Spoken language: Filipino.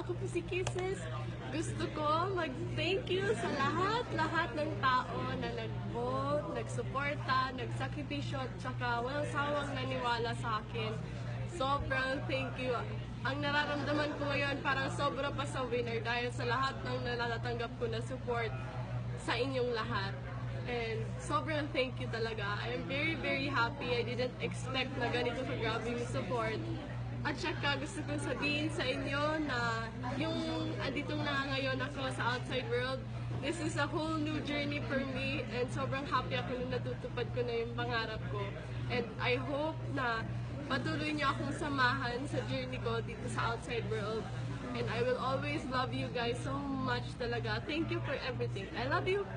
ako po si Kisses. Gusto ko mag-thank you sa lahat ng tao na nag-vote, nagsuporta, nagsakripisyo, at saka walang sawang naniwala sa akin. Sobrang thank you. Ang nararamdaman ko ngayon parang sobra pa sa winner dahil sa lahat ng natatanggap ko na support sa inyong lahat. And sobrang thank you talaga. I am very happy. I didn't expect na ganito ka-grabe yung support. At saka gusto kong sabihin sa inyo na yung andito na ngayon ako sa outside world, this is a whole new journey for me and sobrang happy ako nung natutupad ko na yung pangarap ko. And I hope na patuloy niyo akong samahan sa journey ko dito sa outside world. And I will always love you guys so much talaga. Thank you for everything. I love you!